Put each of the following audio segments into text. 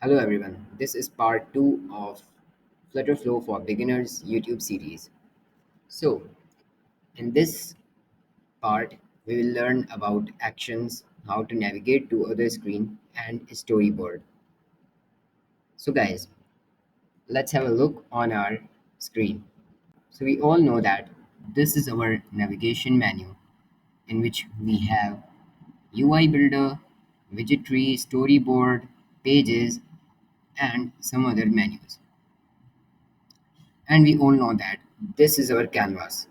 Hello everyone, this is part 2 of FlutterFlow for Beginners YouTube series. So, in this part, we will learn about actions, how to navigate to other screen, and storyboard. So guys, let's have a look on our screen. So we all know that this is our navigation menu in which we have UI builder, widget tree, storyboard, pages, and some other menus. And we all know that this is our canvas.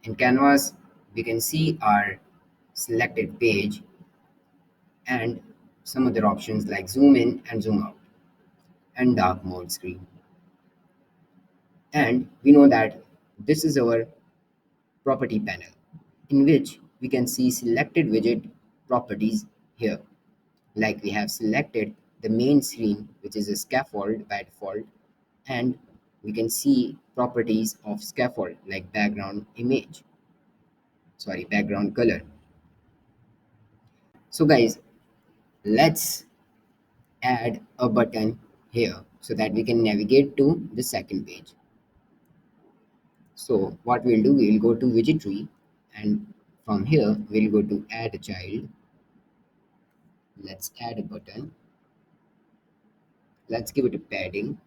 In canvas, we can see our selected page and some other options like zoom in and zoom out and dark mode screen. And we know that this is our property panel in which we can see selected widget properties here. Like we have selected the main screen, which is a scaffold by default, and we can see properties of scaffold like background color. So guys, let's add a button here so that we can navigate to the second page. So what we'll do, we'll go to widget tree, and from here we'll go to add a child. Let's add a button. Let's give it a padding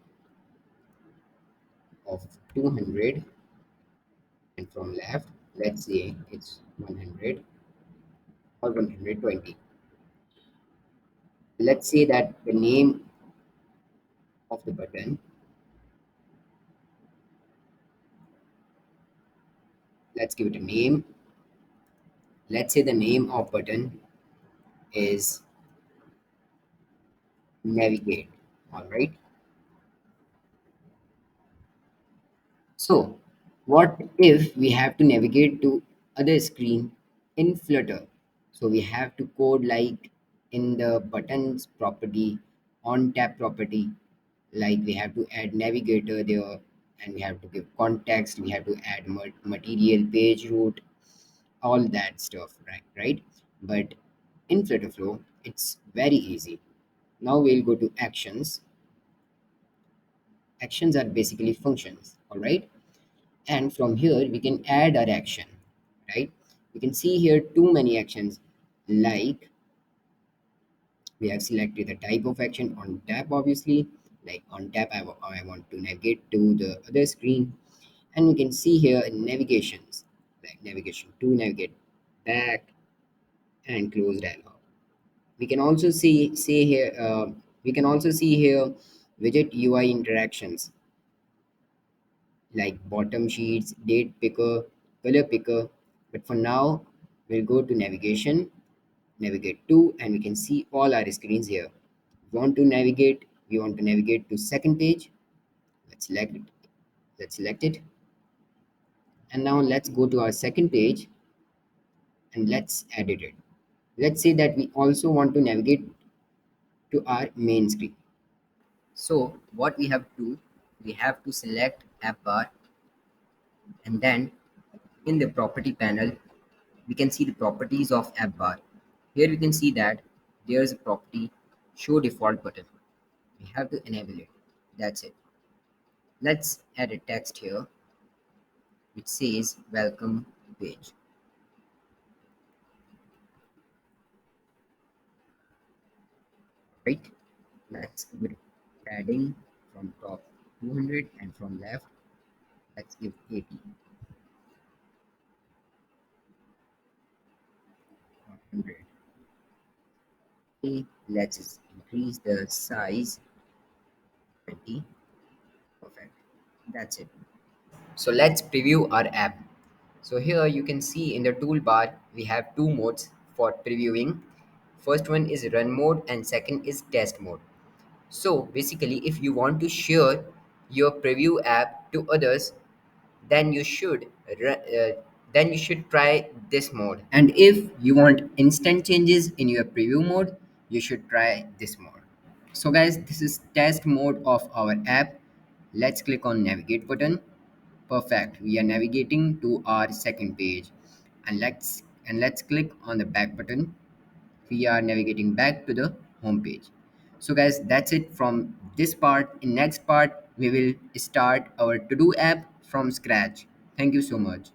of 200, and from left, let's say it's 100 or 120. Let's say that the name of the button, let's give it a name. Let's say the name of button is navigate. All right. So, what if we have to navigate to other screen in Flutter? So we have to code like in the buttons property, on tap property, like we have to add navigator there, and we have to give context, we have to add material, page root, all that stuff, right? Right? But in FlutterFlow, it's very easy. Now we'll go to actions. Actions are basically functions, all right? And from here we can add our action, right? We can see here too many actions, like we have selected the type of action on tap, obviously. Like on tap, I want to navigate to the other screen, and we can see here navigations, like navigation to navigate back and close dialog. We can also see here we can also see here widget UI interactions like bottom sheets, date picker, color picker. But for now, we'll go to navigation, navigate to, and we can see all our screens here. We want to navigate to second page. Let's select it. Let's select it. And now let's go to our second page and let's edit it. Let's say that we also want to navigate to our main screen. So what we have to select app bar, and then in the property panel, we can see the properties of app bar. Here we can see that there's a property show default button. We have to enable it. That's it. Let's add a text here which says welcome page. Right? Let's give padding from top 200, and from left let's give 80 or 100. Okay, let's increase the size 20. Perfect. That's it. So let's preview our app. So here you can see in the toolbar we have two modes for previewing. First one is run mode and second is test mode. So basically if you want to share your preview app to others, then you should try this mode. And if you want instant changes in your preview mode, you should try this mode. So guys, this is test mode of our app. Let's click on navigate button. Perfect. We are navigating to our second page. And let's click on the back button. We are navigating back to the home page. So guys, that's it from this part. In next part, we will start our to do app from scratch. Thank you so much.